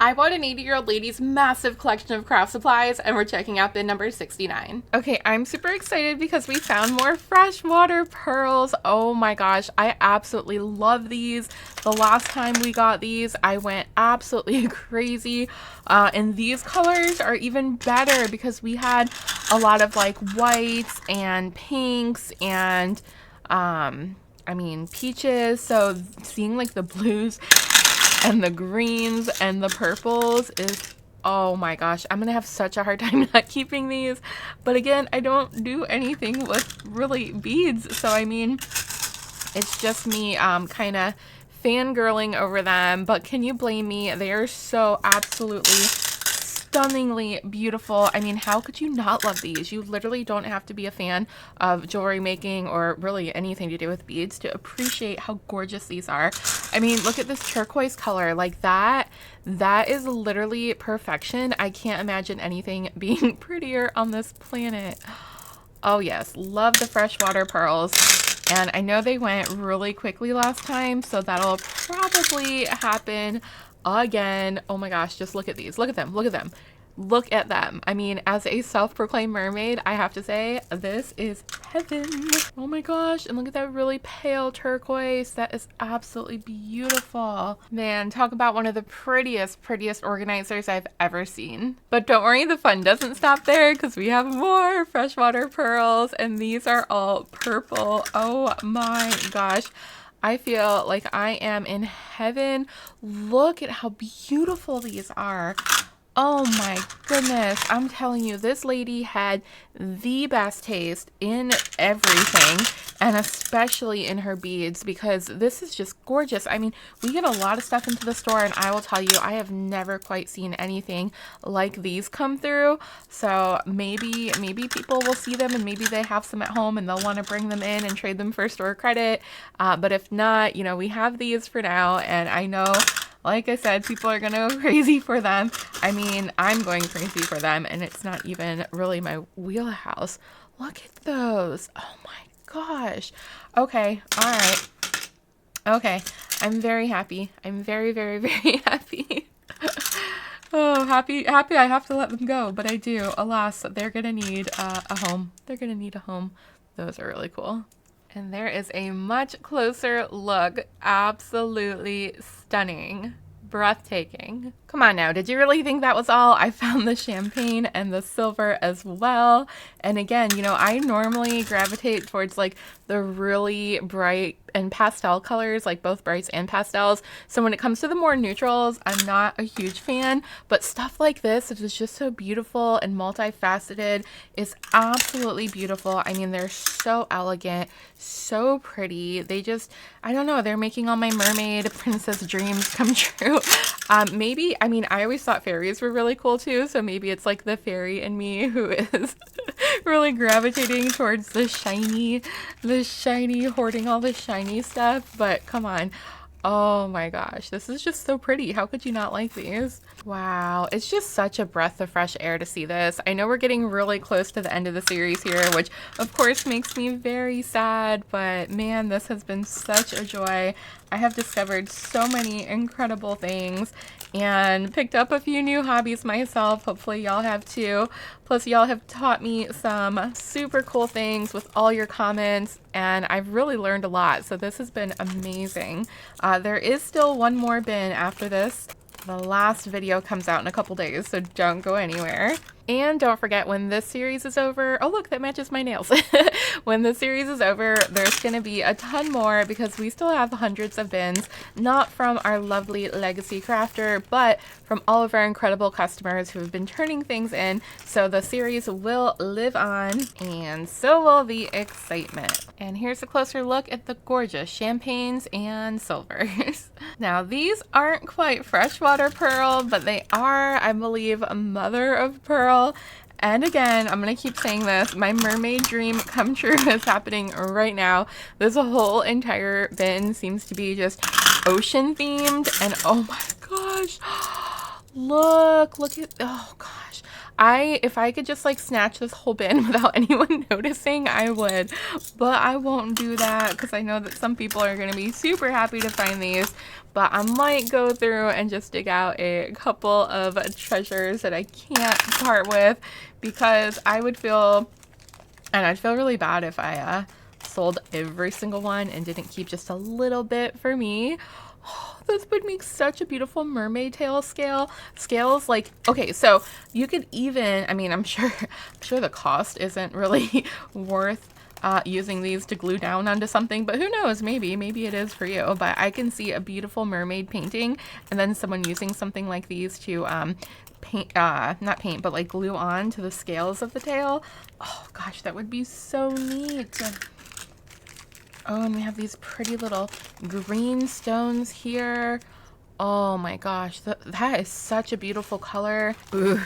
I bought an 80-year-old lady's massive collection of craft supplies, and we're checking out bin number 69. Okay, I'm super excited because we found more freshwater pearls. Oh my gosh, I absolutely love these. The last time we got these, I went absolutely crazy. And these colors are even better because we had a lot of like whites and pinks and I mean peaches. So seeing like the blues and the greens and the purples is, oh my gosh, I'm gonna have such a hard time not keeping these. But again, I don't do anything with really beads, so I mean, it's just me kind of fangirling over them. But can you blame me? They are so absolutely stunningly beautiful. I mean, how could you not love these? You literally don't have to be a fan of jewelry making or really anything to do with beads to appreciate how gorgeous these are. I mean, look at this turquoise color. Like that is literally perfection. I can't imagine anything being prettier on this planet. Oh yes, love the freshwater pearls. And I know they went really quickly last time, so that'll probably happen again. Oh my gosh, just look at these. Look at them. Look at them. Look at them. I mean, as a self-proclaimed mermaid, I have to say this is heaven. Oh my gosh, and look at that really pale turquoise. That is absolutely beautiful. Man, talk about one of the prettiest organizers I've ever seen. But don't worry, the fun doesn't stop there because we have more freshwater pearls, and these are all purple. Oh my gosh. I feel like I am in heaven. Look at how beautiful these are. Oh my goodness. I'm telling you, this lady had the best taste in everything, and especially in her beads, because this is just gorgeous. I mean, we get a lot of stuff into the store, and I will tell you, I have never quite seen anything like these come through. So maybe people will see them and maybe they have some at home and they'll want to bring them in and trade them for store credit. But if not, you know, we have these for now, and I know, like I said, people are gonna go crazy for them. I mean, I'm going crazy for them, and it's not even really my wheelhouse. Look at those. Oh my gosh. Okay, all right. Okay, I'm very happy. I'm very, very, very happy. Oh, happy I have to let them go, but I do. Alas, they're gonna need a home. They're gonna need a home. Those are really cool. And there is a much closer look. Absolutely stunning. Breathtaking. Come on now, did you really think that was all? I found the champagne and the silver as well. And again, you know, I normally gravitate towards like the really bright and pastel colors, like both brights and pastels. So when it comes to the more neutrals, I'm not a huge fan, but stuff like this, it is just so beautiful and multifaceted, is absolutely beautiful. I mean, they're so elegant, so pretty. They just, I don't know, they're making all my mermaid princess dreams come true. Maybe, I mean, I always thought fairies were really cool too, so maybe it's like the fairy in me who is really gravitating towards the shiny, hoarding all the shiny stuff. But come on. Oh my gosh, this is just so pretty. How could you not like these? Wow, it's just such a breath of fresh air to see this. I know we're getting really close to the end of the series here, which of course makes me very sad, but man, this has been such a joy. I have discovered so many incredible things and picked up a few new hobbies myself. Hopefully y'all have too. Plus y'all have taught me some super cool things with all your comments, and I've really learned a lot. So this has been amazing. There is still one more bin after this. The last video comes out in a couple days, so don't go anywhere. And don't forget, when this series is over, oh look, that matches my nails. When the series is over, there's gonna be a ton more because we still have hundreds of bins, not from our lovely legacy crafter, but from all of our incredible customers who have been turning things in. So the series will live on, and so will the excitement. And here's a closer look at the gorgeous champagnes and silvers. Now, these aren't quite freshwater pearl, but they are, I believe, a mother of pearl. And again, I'm gonna keep saying this, my mermaid dream come true is happening right now. This whole entire bin seems to be just ocean themed, and oh my gosh, look at, oh gosh, If I could just like snatch this whole bin without anyone noticing, I would, but I won't do that because I know that some people are going to be super happy to find these. But I might go through and just dig out a couple of treasures that I can't part with, because I'd feel really bad if I sold every single one and didn't keep just a little bit for me. Oh, this would make such a beautiful mermaid tail scales. Like, okay, so you could even, I mean, I'm sure the cost isn't really worth using these to glue down onto something, but who knows, maybe it is for you. But I can see a beautiful mermaid painting and then someone using something like these to paint, not paint, but like glue on to the scales of the tail. Oh gosh, that would be so neat. Oh, and we have these pretty little green stones here. Oh my gosh, that is such a beautiful color. Ooh.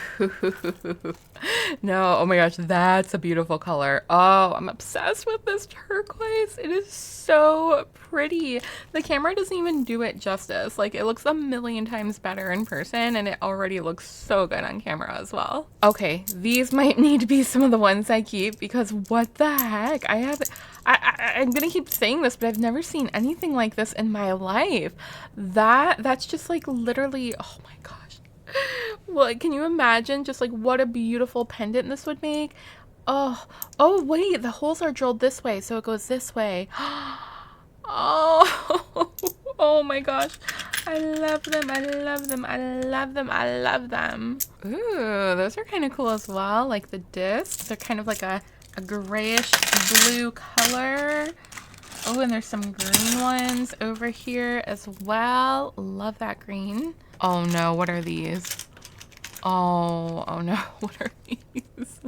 No, oh my gosh, that's a beautiful color. Oh, I'm obsessed with this turquoise. It is so pretty. The camera doesn't even do it justice. Like, it looks a million times better in person, and it already looks so good on camera as well. Okay, these might need to be some of the ones I keep, because what the heck? I'm gonna keep saying this, but I've never seen anything like this in my life. That's just like literally, oh my gosh. Well, can you imagine just like what a beautiful pendant this would make? Oh wait, the holes are drilled this way, so it goes this way. Oh, oh my gosh. I love them. I love them. I love them. I love them. Ooh, those are kind of cool as well. Like the discs, they're kind of like a grayish blue color. Oh, and there's some green ones over here as well. Love that green. Oh no, what are these? Oh no, what are these?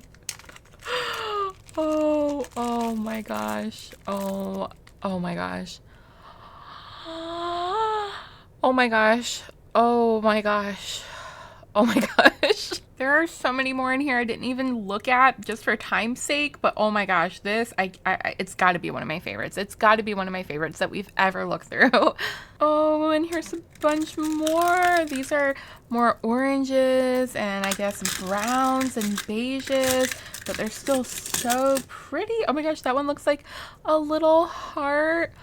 Oh my gosh. Oh my gosh. Oh my gosh. Oh my gosh. Oh my gosh. There are so many more in here I didn't even look at just for time's sake, but oh my gosh, this, it's gotta be one of my favorites. It's gotta be one of my favorites that we've ever looked through. Oh, and here's a bunch more. These are more oranges and I guess browns and beiges, but they're still so pretty. Oh my gosh, that one looks like a little heart.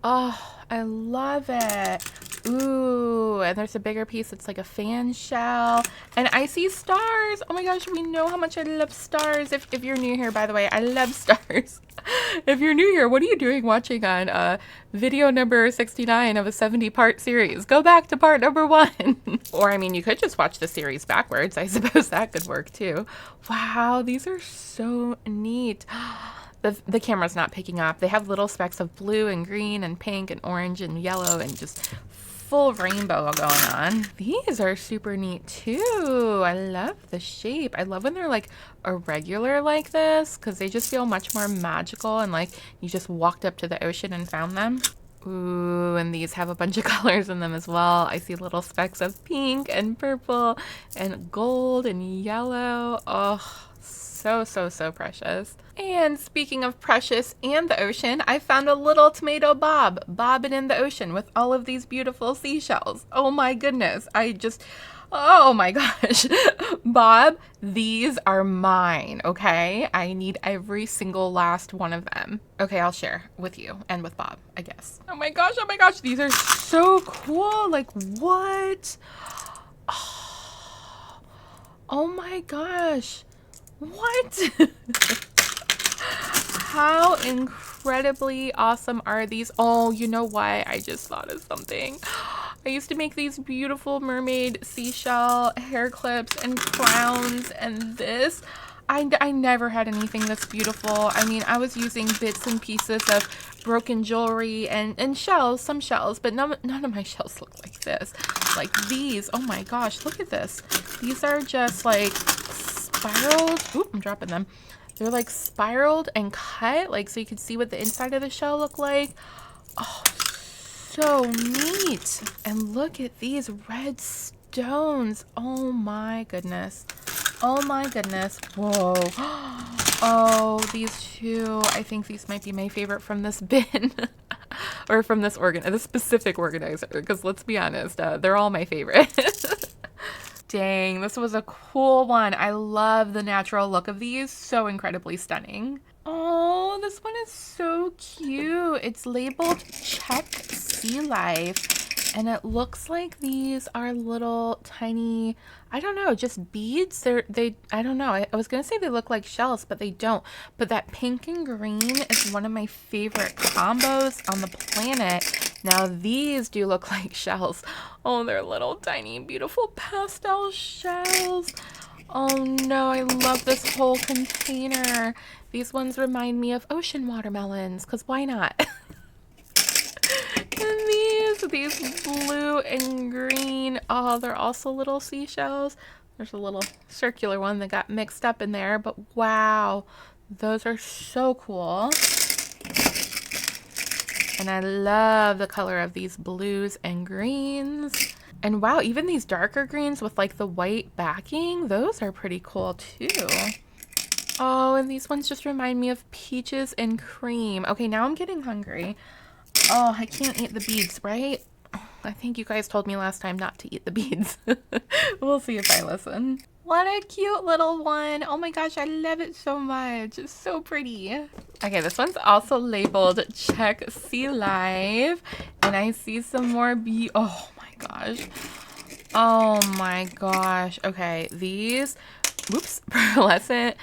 Oh, I love it. Ooh, and there's a bigger piece. It's like a fan shell. And I see stars. Oh my gosh, we know how much I love stars. If you're new here, by the way, I love stars. If you're new here, what are you doing watching on video number 69 of a 70-part series? Go back to part number 1. Or, I mean, you could just watch the series backwards. I suppose that could work too. Wow, these are so neat. The camera's not picking up. They have little specks of blue and green and pink and orange and yellow and just full rainbow going on. These are super neat too. I love the shape. I love when they're like irregular like this, because they just feel much more magical and like you just walked up to the ocean and found them. Ooh, and these have a bunch of colors in them as well. I see little specks of pink and purple and gold and yellow. Oh, so precious. And speaking of precious and the ocean, I found a little tomato bob bobbing in the ocean with all of these beautiful seashells. Oh my goodness. Oh my gosh. Bob, these are mine, okay? I need every single last one of them. Okay, I'll share with you and with Bob, I guess. Oh my gosh, these are so cool. Like, what? Oh my gosh. What? How incredibly awesome are these? Oh, you know what? I just thought of something. I used to make these beautiful mermaid seashell hair clips and crowns, and this, I never had anything this beautiful. I mean, I was using bits and pieces of broken jewelry and shells, some shells, but none of my shells look like this. Like these, oh my gosh, look at this. These are just like spiraled. Oop, I'm dropping them. They're like spiraled and cut, like so you can see what the inside of the shell look like. Oh, so neat. And look at these red stones. Oh my goodness. Oh my goodness. Whoa. Oh, these two. I think these might be my favorite from this bin. Or from this specific organizer, because let's be honest, they're all my favorite. dang, this was a cool one. I love the natural look of these. So incredibly stunning. Oh, this one is so cute. It's labeled Check Sea Life, and it looks like these are little tiny, I don't know, just beads. I don't know. I was gonna say they look like shells, but they don't. But that pink and green is one of my favorite combos on the planet. Now these do look like shells. Oh, they're little tiny, beautiful pastel shells. Oh no, I love this whole container. These ones remind me of ocean watermelons, because why not? And these blue and green, oh, they're also little seashells. There's a little circular one that got mixed up in there, but wow, those are so cool. And I love the color of these blues and greens. And wow, even these darker greens with like the white backing, those are pretty cool too. Oh, and these ones just remind me of peaches and cream. Okay, now I'm getting hungry. Oh, I can't eat the beads, right? I think you guys told me last time not to eat the beads. We'll see if I listen. What a cute little one. Oh my gosh, I love it so much. It's so pretty. Okay, this one's also labeled Check Sea Life. And I see some more oh my gosh. Oh my gosh. Okay, these, whoops, pearlescent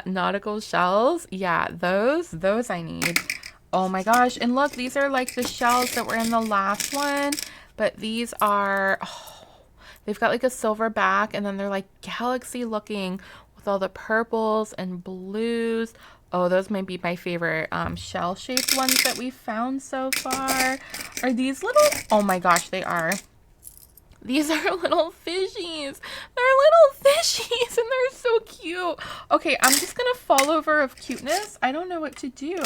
nautical shells. Yeah, those I need. Oh my gosh. And look, these are like the shells that were in the last one, but these are, oh, they've got like a silver back, and then they're like galaxy looking with all the purples and blues. Oh, those might be my favorite shell shaped ones that we found so far. Are these little, oh my gosh, they are. These are little fishies. They're little fishies and they're so cute. Okay, I'm just gonna fall over of cuteness. I don't know what to do.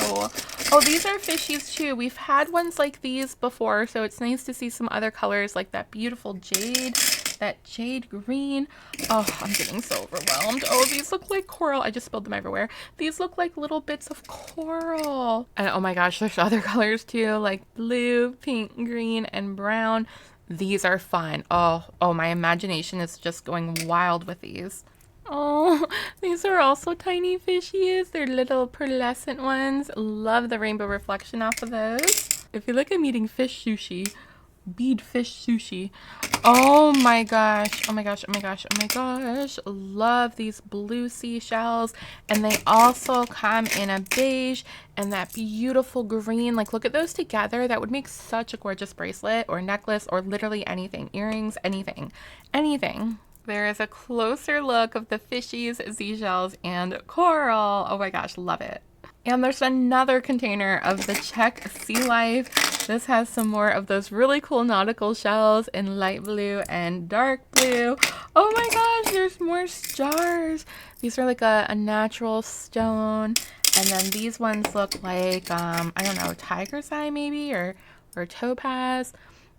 Oh, these are fishies too. We've had ones like these before, so it's nice to see some other colors like that beautiful jade, that jade green. Oh, I'm getting so overwhelmed. Oh, these look like coral. I just spilled them everywhere. These look like little bits of coral. And oh my gosh, there's other colors too, like blue, pink, green, and brown. These are fun. Oh, my imagination is just going wild with these. Oh, these are also tiny fishies. They're little pearlescent ones. Love the rainbow reflection off of those. I feel like I'm eating fish sushi. Bead fish sushi. Oh my gosh. Oh my gosh. Oh my gosh. Oh my gosh. Love these blue seashells. And they also come in a beige and that beautiful green. Like, look at those together. That would make such a gorgeous bracelet or necklace or literally anything. Earrings, anything. Anything. There is a closer look of the fishies, seashells, and coral. Oh my gosh. Love it. And there's another container of the Check Sea Life. This has some more of those really cool nautical shells in light blue and dark blue. Oh my gosh, there's more stars. These are like a natural stone. And then these ones look like, I don't know, tiger's eye maybe, or topaz.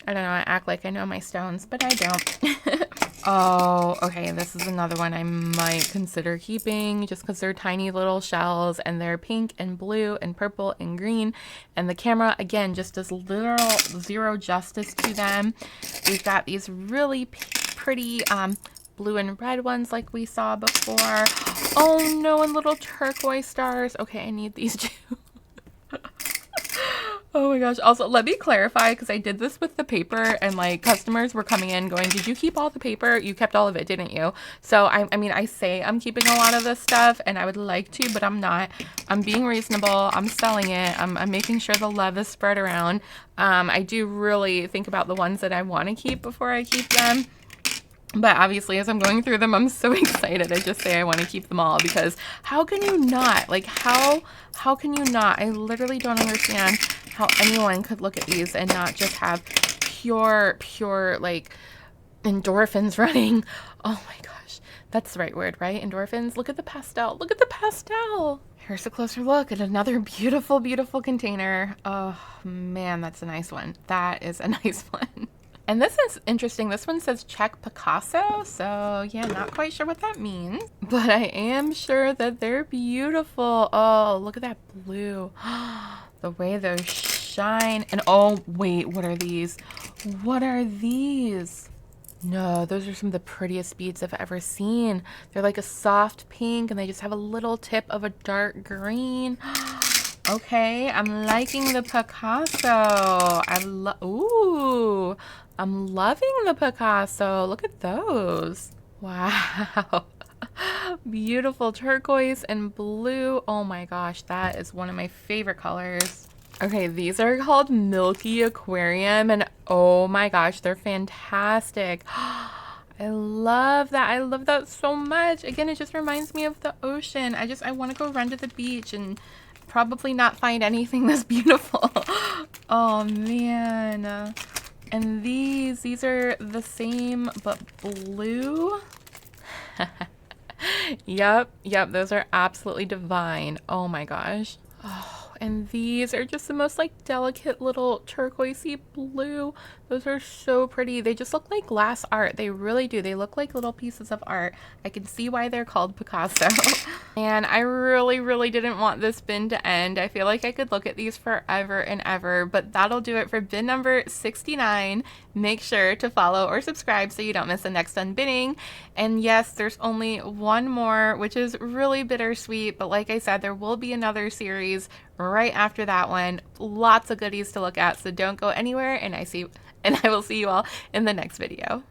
I don't know, I act like I know my stones, but I don't. Oh, okay, this is another one I might consider keeping just because they're tiny little shells and they're pink and blue and purple and green. And the camera, again, just does literal zero justice to them. We've got these really pretty blue and red ones like we saw before. Oh no, and little turquoise stars. Okay, I need these too. Oh my gosh. Also, let me clarify, because I did this with the paper and like customers were coming in going, did you keep all the paper? You kept all of it, didn't you? So I mean, I say I'm keeping a lot of this stuff and I would like to, but I'm not. I'm being reasonable. I'm selling it. I'm making sure the love is spread around. I do really think about the ones that I want to keep before I keep them. But obviously, as I'm going through them, I'm so excited. I just say I want to keep them all, because how can you not? Like, how can you not? I literally don't understand how anyone could look at these and not just have pure, like, endorphins running. Oh my gosh. That's the right word, right? Endorphins. Look at the pastel. Look at the pastel. Here's a closer look at another beautiful, beautiful container. Oh, man, that's a nice one. That is a nice one. And this is interesting. This one says Check Picasso. So yeah, not quite sure what that means, but I am sure that they're beautiful. Oh, look at that blue. The way those shine. And oh, wait, what are these? What are these? No, those are some of the prettiest beads I've ever seen. They're like a soft pink and they just have a little tip of a dark green. Okay, I'm liking the Picasso. Ooh, I'm loving the Picasso. Look at those. Wow. Beautiful turquoise and blue. Oh my gosh, that is one of my favorite colors. Okay, these are called Milky Aquarium, and oh my gosh, they're fantastic. I love that. I love that so much. Again, it just reminds me of the ocean. I want to go run to the beach and probably not find anything this beautiful. Oh man. And these are the same but blue. Yep, those are absolutely divine. Oh my gosh. Oh, and these are just the most like delicate little turquoisey blue. Those are so pretty. They just look like glass art. They really do. They look like little pieces of art. I can see why they're called Picasso. And I really didn't want this bin to end. I feel like I could look at these forever and ever, but that'll do it for bin number 69. Make sure to follow or subscribe so you don't miss the next unbinning. And yes, there's only one more, which is really bittersweet, but like I said, there will be another series right after that one. Lots of goodies to look at, so don't go anywhere, and I will see you all in the next video.